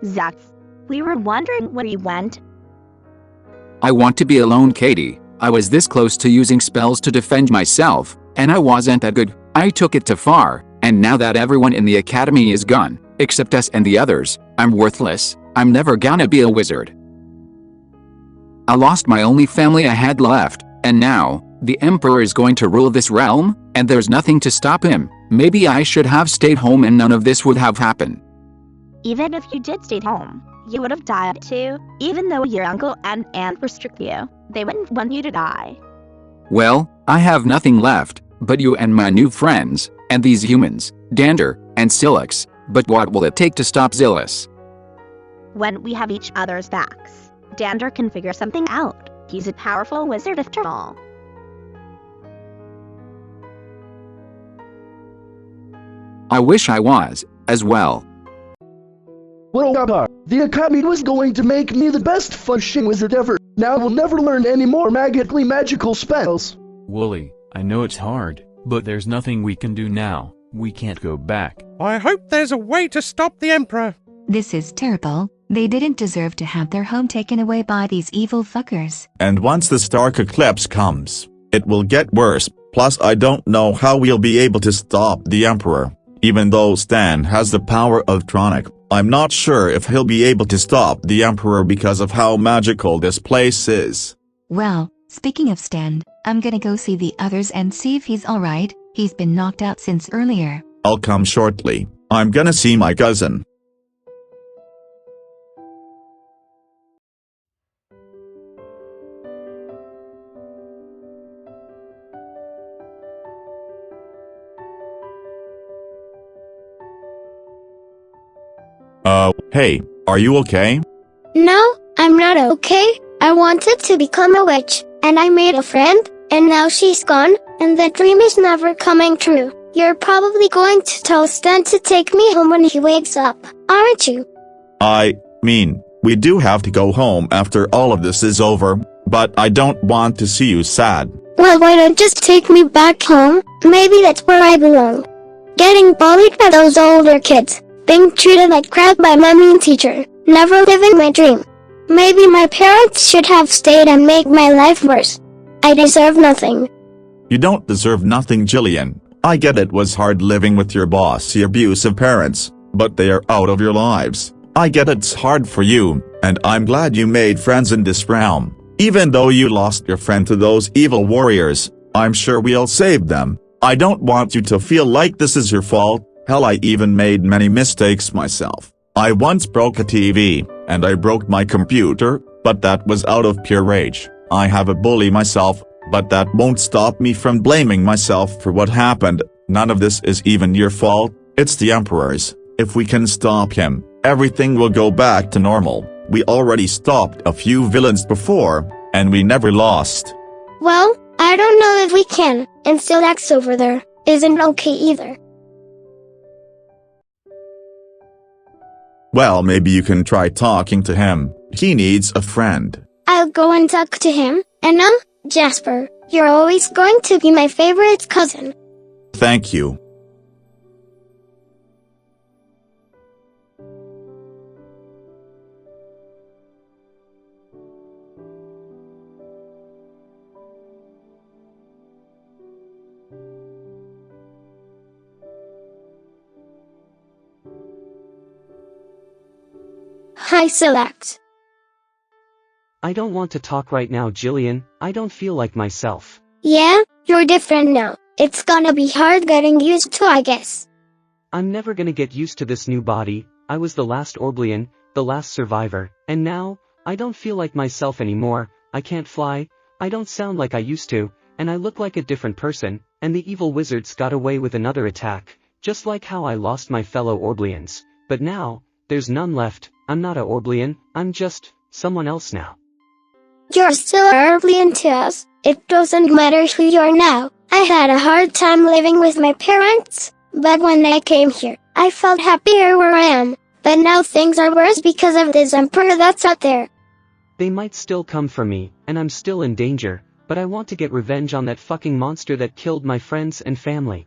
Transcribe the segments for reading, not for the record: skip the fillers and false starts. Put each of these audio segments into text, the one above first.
Zax, we were wondering where you went. I want to be alone, Katie. I was this close to using spells to defend myself, and I wasn't that good. I took it too far, and now that everyone in the academy is gone, except us and the others, I'm worthless. I'm never gonna be a wizard. I lost my only family I had left, and now, the Emperor is going to rule this realm, and there's nothing to stop him. Maybe I should have stayed home and none of this would have happened. Even if you did stay home, you would have died too. Even though your uncle and aunt restrict you, they wouldn't want you to die. Well, I have nothing left, but you and my new friends, and these humans, Dander and Cylax. But what will it take to stop Zilos? When we have each other's backs, Dander can figure something out. He's a powerful wizard after all. I wish I was, as well. Well, the Academy was going to make me the best functioning wizard ever. Now we'll never learn any more magical spells. Wooly, I know it's hard, but there's nothing we can do now. We can't go back. I hope there's a way to stop the Emperor. This is terrible. They didn't deserve to have their home taken away by these evil fuckers. And once the Stark Eclipse comes, it will get worse. Plus I don't know how we'll be able to stop the Emperor. Even though Stan has the power of Tronic, I'm not sure if he'll be able to stop the Emperor because of how magical this place is. Well, speaking of Stan, I'm gonna go see the others and see if he's alright. He's been knocked out since earlier. I'll come shortly. I'm gonna see my cousin. Hey, are you okay? No, I'm not okay. I wanted to become a witch, and I made a friend, and now she's gone, and the dream is never coming true. You're probably going to tell Stan to take me home when he wakes up, aren't you? I mean, we do have to go home after all of this is over, but I don't want to see you sad. Well, why don't just take me back home? Maybe that's where I belong. Getting bullied by those older kids. Being treated like crap by my mean teacher, never living my dream. Maybe my parents should have stayed and made my life worse. I deserve nothing. You don't deserve nothing, Jillian. I get it was hard living with your bossy abusive parents, but they are out of your lives. I get it's hard for you, and I'm glad you made friends in this realm. Even though you lost your friend to those evil warriors, I'm sure we'll save them. I don't want you to feel like this is your fault. Hell, I even made many mistakes myself. I once broke a TV, and I broke my computer, but that was out of pure rage. I have a bully myself, but that won't stop me from blaming myself for what happened. None of this is even your fault, it's the Emperor's. If we can stop him, everything will go back to normal. We already stopped a few villains before, and we never lost. Well, I don't know if we can, and Cylax over there isn't okay either. Well, maybe you can try talking to him. He needs a friend. I'll go and talk to him. And Jasper, you're always going to be my favorite cousin. Thank you. Hi, Cylax. I don't want to talk right now, Jillian. I don't feel like myself. Yeah, you're different now. It's gonna be hard getting used to, I guess. I'm never gonna get used to this new body. I was the last Orblian, the last survivor, and now, I don't feel like myself anymore. I can't fly, I don't sound like I used to, and I look like a different person, and the evil wizards got away with another attack, just like how I lost my fellow Orblians. But now, there's none left. I'm not a Orblian, I'm just someone else now. You're still Orblian to us. It doesn't matter who you are now. I had a hard time living with my parents, but when I came here, I felt happier where I am. But now things are worse because of this Emperor that's out there. They might still come for me, and I'm still in danger, but I want to get revenge on that fucking monster that killed my friends and family.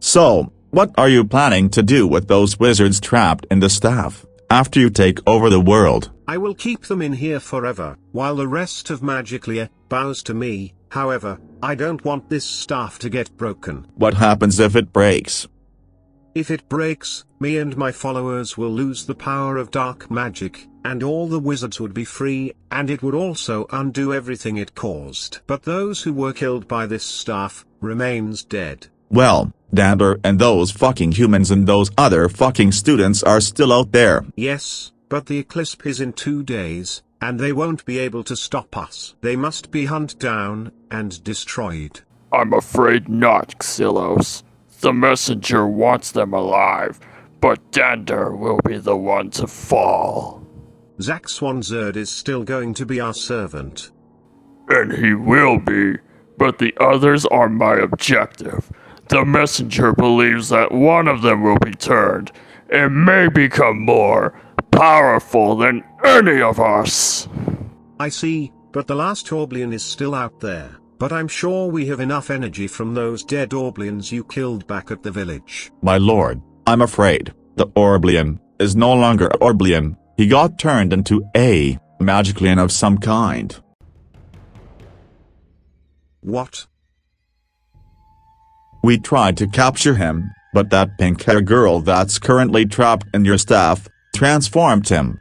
So, what are you planning to do with those wizards trapped in the staff, after you take over the world? I will keep them in here forever, while the rest of Magiclia bows to me. However, I don't want this staff to get broken. What happens if it breaks? If it breaks, me and my followers will lose the power of dark magic, and all the wizards would be free, and it would also undo everything it caused. But those who were killed by this staff remains dead. Well, Dander and those fucking humans and those other fucking students are still out there. Yes, but the eclipse is in 2 days, and they won't be able to stop us. They must be hunted down and destroyed. I'm afraid not, Zilos. The messenger wants them alive, but Dander will be the one to fall. Zixion is still going to be our servant. And he will be, but the others are my objective. The messenger believes that one of them will be turned, and may become more powerful than any of us. I see, but the last Orblian is still out there. But I'm sure we have enough energy from those dead Orblians you killed back at the village. My lord, I'm afraid the Orblian is no longer Orblian. He got turned into a magiclian of some kind. What? We tried to capture him, but that pink-haired girl that's currently trapped in your staff transformed him.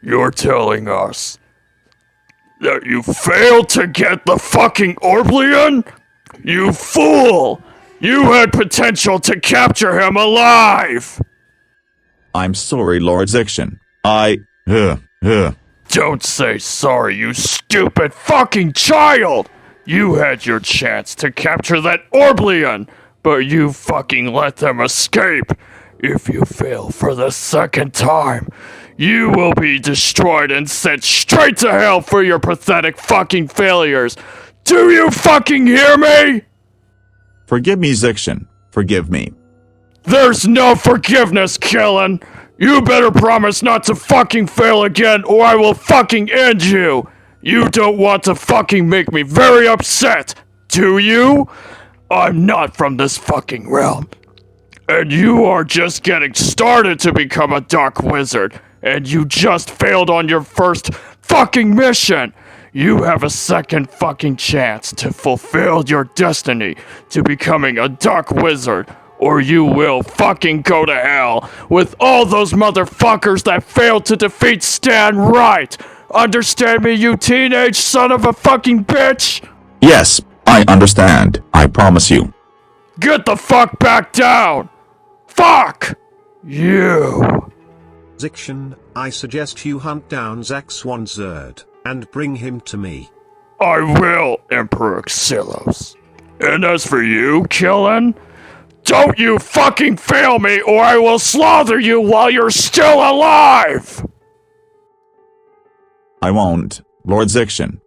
You're telling us that you failed to get the fucking Orblian? You fool! You had potential to capture him alive! I'm sorry, Lord Zixion. Don't say sorry, you stupid fucking child! You had your chance to capture that Orblian, but you fucking let them escape. If you fail for the second time, you will be destroyed and sent straight to hell for your pathetic fucking failures. Do you fucking hear me? Forgive me, Zixion. Forgive me. There's no forgiveness, Killon. You better promise not to fucking fail again or I will fucking end you. You don't want to fucking make me very upset, do you? I'm not from this fucking realm. And you are just getting started to become a dark wizard. And you just failed on your first fucking mission. You have a second fucking chance to fulfill your destiny to becoming a dark wizard. Or you will fucking go to hell with all those motherfuckers that failed to defeat Stan Wright. Understand me, you teenage son of a fucking bitch? Yes, I understand. I promise you. Get the fuck back down! Fuck! You! Zixion, I suggest you hunt down Zixion and bring him to me. I will, Emperor Zilos. And as for you, Killon, don't you fucking fail me or I will slaughter you while you're still alive! I won't, Lord Zixion.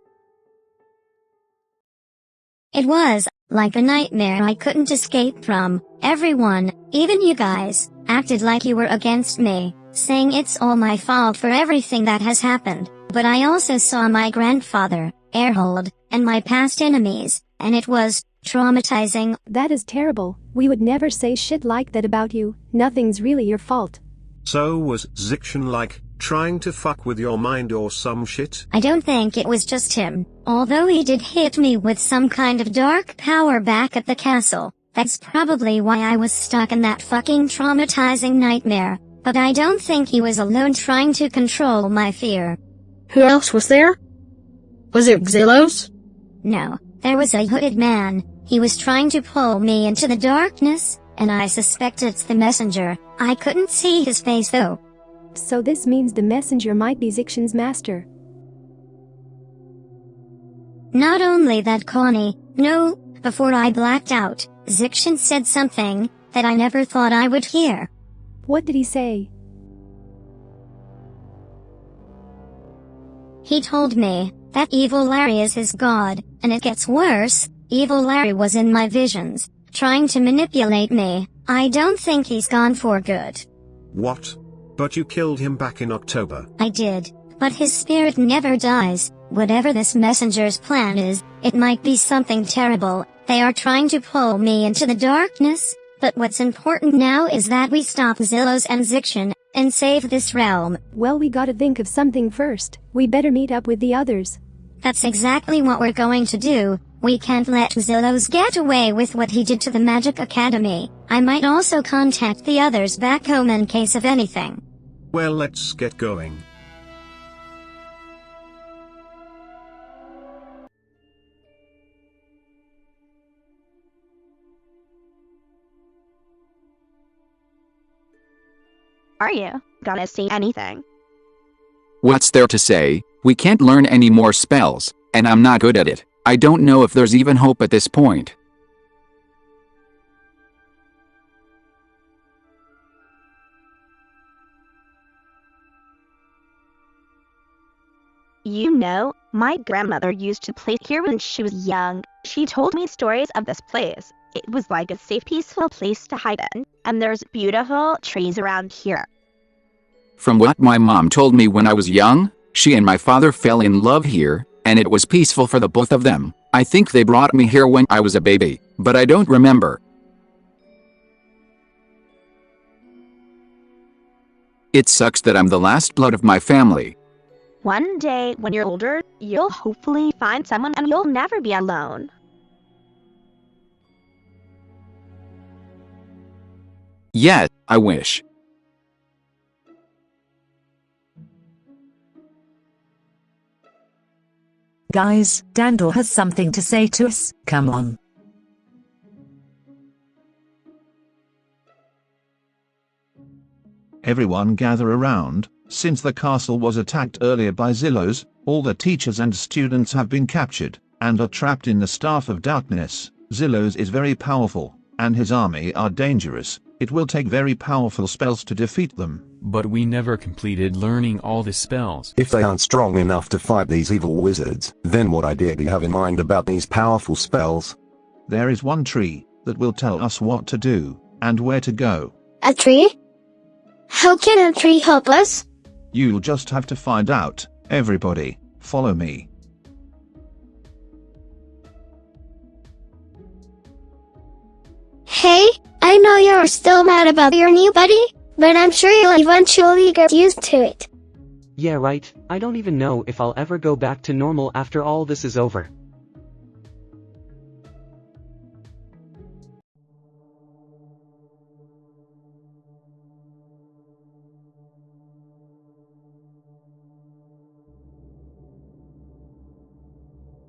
It was like a nightmare I couldn't escape from. Everyone, even you guys, acted like you were against me, saying it's all my fault for everything that has happened. But I also saw my grandfather, Erhold, and my past enemies, and it was traumatizing. That is terrible. We would never say shit like that about you. Nothing's really your fault. So was Zixion like trying to fuck with your mind or some shit? I don't think it was just him. Although he did hit me with some kind of dark power back at the castle. That's probably why I was stuck in that fucking traumatizing nightmare. But I don't think he was alone trying to control my fear. Who else was there? Was it Zilos? No, there was a hooded man. He was trying to pull me into the darkness, and I suspect it's the messenger. I couldn't see his face though. So this means the messenger might be Zixion's master. Not only that, Connie, no, before I blacked out, Zixion said something that I never thought I would hear. What did he say? He told me that Evil Larry is his god, and it gets worse. Evil Larry was in my visions, trying to manipulate me. I don't think he's gone for good. What? But you killed him back in October. I did, but his spirit never dies. Whatever this messenger's plan is, it might be something terrible, They are trying to pull me into the darkness, but what's important now is that we stop Zilos and Zixion, and save this realm. Well, we gotta think of something first. We better meet up with the others. That's exactly what we're going to do. We can't let Zilos get away with what he did to the Magic Academy. I might also contact the others back home in case of anything. Well, let's get going. Are you gonna say anything? What's there to say? We can't learn any more spells, and I'm not good at it. I don't know if there's even hope at this point. You know, my grandmother used to play here when she was young. She told me stories of this place. It was like a safe, peaceful place to hide in, and there's beautiful trees around here. From what my mom told me when I was young, she and my father fell in love here, and it was peaceful for the both of them. I think they brought me here when I was a baby, but I don't remember. It sucks that I'm the last blood of my family. One day, when you're older, you'll hopefully find someone and you'll never be alone. Yeah, I wish. Guys, Dandor has something to say to us. Come on. Everyone gather around. Since the castle was attacked earlier by Zilos, all the teachers and students have been captured, and are trapped in the Staff of Darkness. Zilos is very powerful, and his army are dangerous. It will take very powerful spells to defeat them. But we never completed learning all the spells. If they aren't strong enough to fight these evil wizards, then what idea do you have in mind about these powerful spells? There is one tree that will tell us what to do, and where to go. A tree? How can a tree help us? You'll just have to find out. Everybody, follow me. Hey, I know you're still mad about your new buddy, but I'm sure you'll eventually get used to it. Yeah, right. I don't even know if I'll ever go back to normal after all this is over.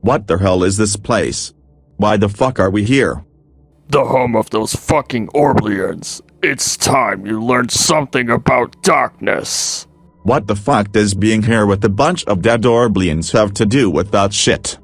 What the hell is this place? Why the fuck are we here? The home of those fucking Orblians. It's time you learned something about darkness. What the fuck does being here with a bunch of dead Orblians have to do with that shit?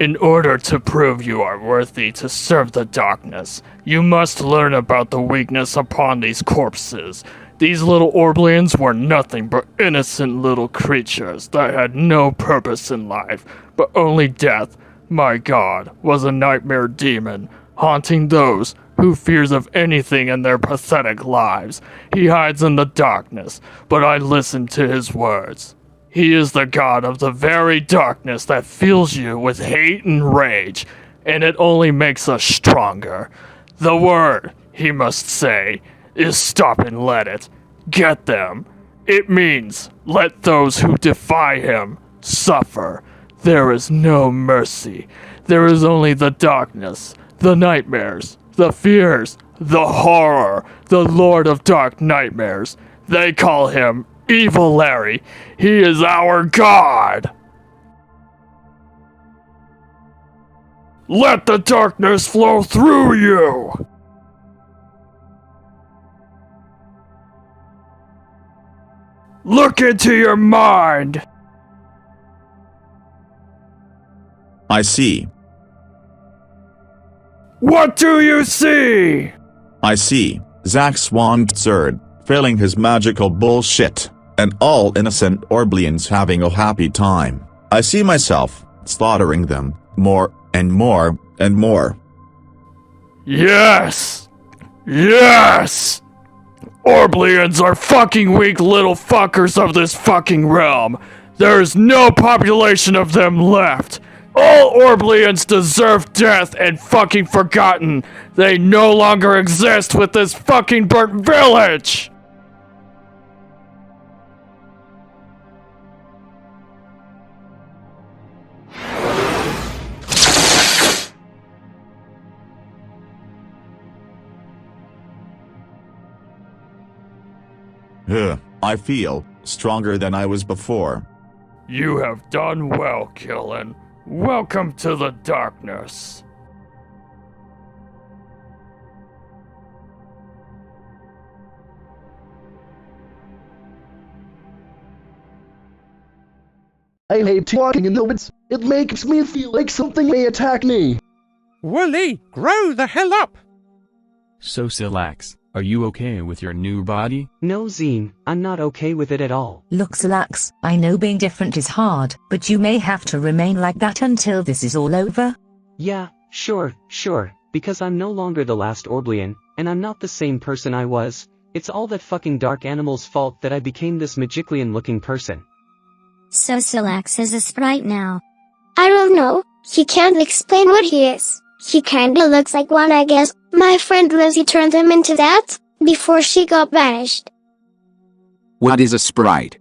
In order to prove you are worthy to serve the darkness, you must learn about the weakness upon these corpses. These little Orblians were nothing but innocent little creatures that had no purpose in life, but only death. My god was a nightmare demon, haunting those who fears of anything in their pathetic lives. He hides in the darkness, but I listen to his words. He is the god of the very darkness that fills you with hate and rage, and it only makes us stronger. The word, he must say, is stop and let it. Get them. It means let those who defy him suffer. There is no mercy. There is only the darkness, the nightmares, the fears, the horror, the Lord of Dark Nightmares. They call him Evil Larry. He is our god. Let the darkness flow through you. Look into your mind. I see. What do you see? I see Zack Swandzerd filling his magical bullshit, and all innocent Orblians having a happy time. I see myself slaughtering them more and more and more. Yes! Yes! Orblians are fucking weak little fuckers of this fucking realm. There is no population of them left. All Orblians deserve death and fucking forgotten. They no longer exist with this fucking burnt village! I feel stronger than I was before. You have done well, Killon. Welcome to the darkness. I hate walking in the woods. It makes me feel like something may attack me. Wooly, grow the hell up! So Cylax, are you okay with your new body? No, Zine, I'm not okay with it at all. Look, Cylax, I know being different is hard, but you may have to remain like that until this is all over. Yeah, sure, because I'm no longer the last Orblian, and I'm not the same person I was. It's all that fucking dark animal's fault that I became this magiclian-looking person. So Cylax is a sprite now. I don't know, he can't explain what he is. He kinda looks like one, I guess. My friend Lizzie turned him into that, before she got banished. What is a sprite?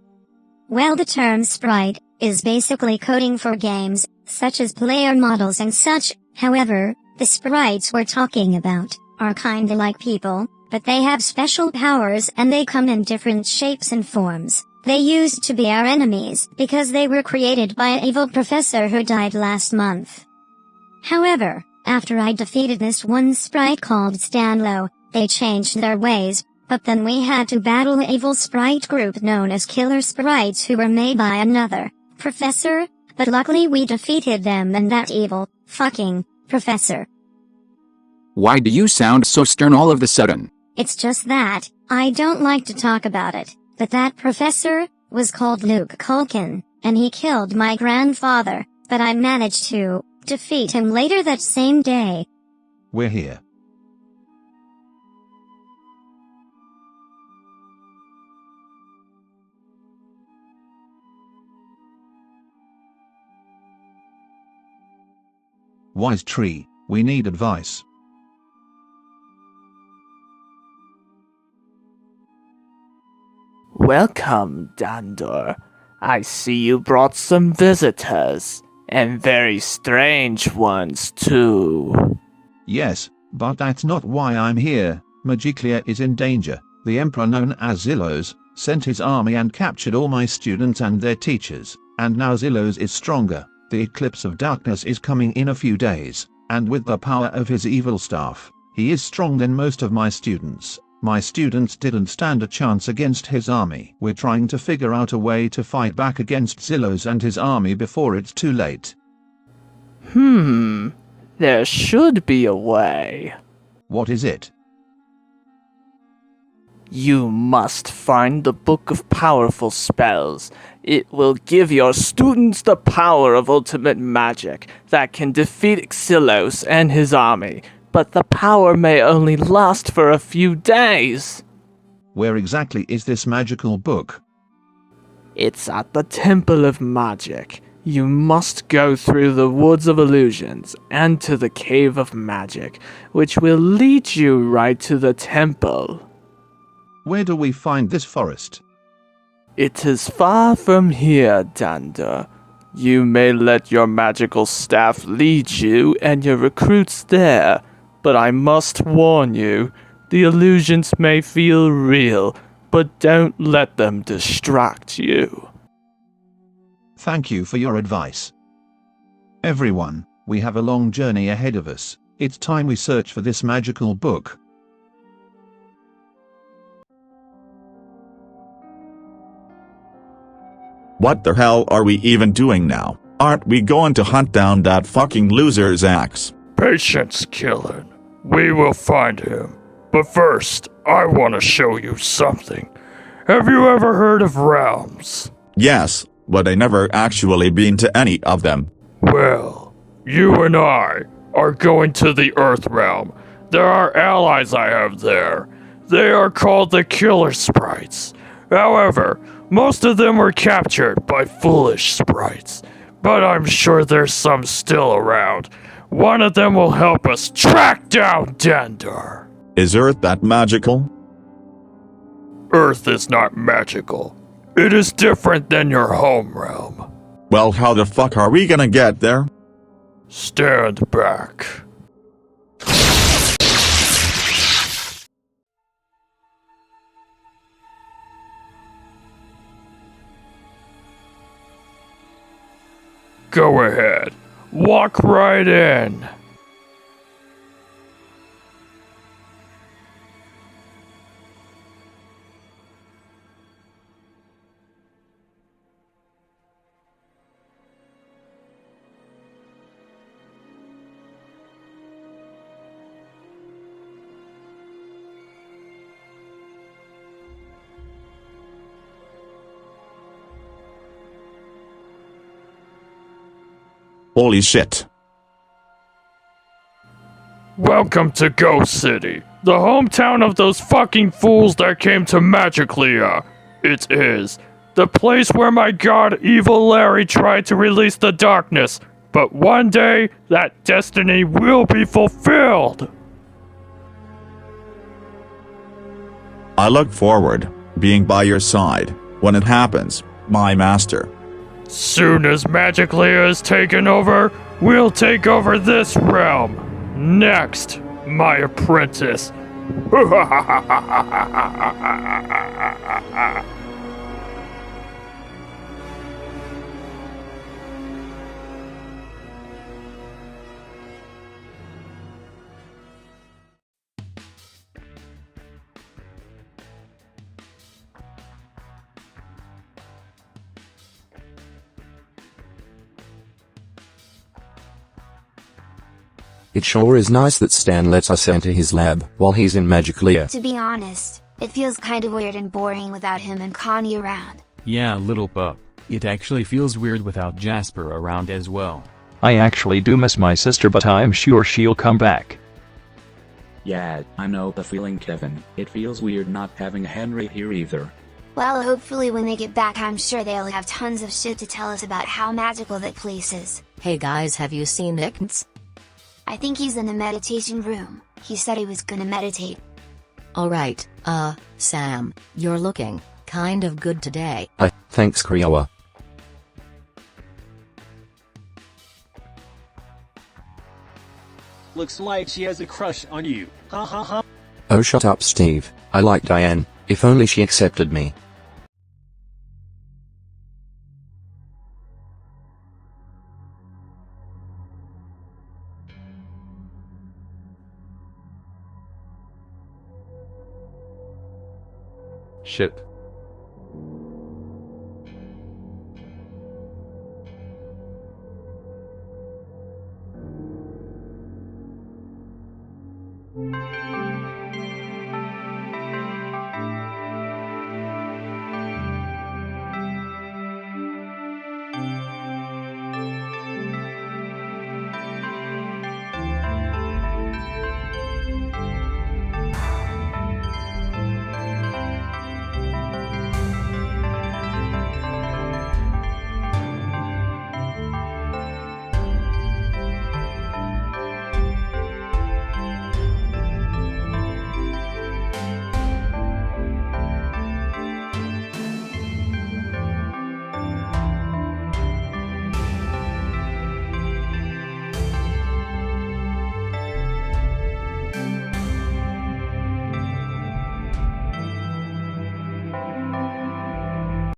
Well, the term sprite is basically coding for games, such as player models and such. However, the sprites we're talking about are kinda like people, but they have special powers and they come in different shapes and forms. They used to be our enemies because they were created by an evil professor who died last month. However, after I defeated this one sprite called Stanlow, they changed their ways, but then we had to battle an evil sprite group known as Killer Sprites who were made by another professor, but luckily we defeated them and that evil, fucking, professor. Why do you sound so stern all of a sudden? It's just that, I don't like to talk about it, but that professor was called Luke Culkin, and he killed my grandfather, but I managed to defeat him later that same day. We're here. Wise tree, we need advice. Welcome, Dandor. I see you brought some visitors, and very strange ones too. Yes, but that's not why I'm here. Magiclia is in danger. The emperor known as Zilos sent his army and captured all my students and their teachers, and now Zilos is stronger. The eclipse of darkness is coming in a few days, and with the power of his evil staff, he is stronger than most of my students. My students didn't stand a chance against his army. We're trying to figure out a way to fight back against Zilos and his army before it's too late. There should be a way. What is it? You must find the Book of Powerful Spells. It will give your students the power of ultimate magic that can defeat Zilos and his army. But the power may only last for a few days. Where exactly is this magical book? It's at the Temple of Magic. You must go through the Woods of Illusions and to the Cave of Magic, which will lead you right to the temple. Where do we find this forest? It is far from here, Dandor. You may let your magical staff lead you and your recruits there. But I must warn you, the illusions may feel real, but don't let them distract you. Thank you for your advice. Everyone, we have a long journey ahead of us. It's time we search for this magical book. What the hell are we even doing now? Aren't we going to hunt down that fucking loser's axe? Patience, Killon. We will find him. But first, I want to show you something. Have you ever heard of realms? Yes, but I never actually been to any of them. Well, you and I are going to the Earth realm. There are allies I have there. They are called the Killer Sprites. However, most of them were captured by foolish sprites. but I'm sure there's some still around. One of them will help us track down Dender. Is Earth that magical? Earth is not magical. It is different than your home realm. Well, how the fuck are we gonna get there? Stand back. Go ahead. Walk right in. Holy shit. Welcome to Ghost City, the hometown of those fucking fools that came to Magiclia. It is the place where my god Evil Larry tried to release the darkness, but one day that destiny will be fulfilled. I look forward being by your side when it happens, my master. Soon as Magiclia is taken over, we'll take over this realm. Next, my apprentice. It sure is nice that Stan lets us enter his lab while he's in Magiclia. To be honest, it feels kinda weird and boring without him and Connie around. Yeah, little pup. It actually feels weird without Jasper around as well. I actually do miss my sister, but I'm sure she'll come back. Yeah, I know the feeling, Kevin. It feels weird not having Henry here either. Well, hopefully when they get back I'm sure they'll have tons of shit to tell us about how magical that place is. Hey guys, have you seen Nickens? I think he's in the meditation room. He said he was gonna meditate. Alright, Sam, you're looking kind of good today. Thanks, Kriowa. Looks like she has a crush on you. Ha ha ha. Oh, shut up, Steve. I like Diane. If only she accepted me. Shit.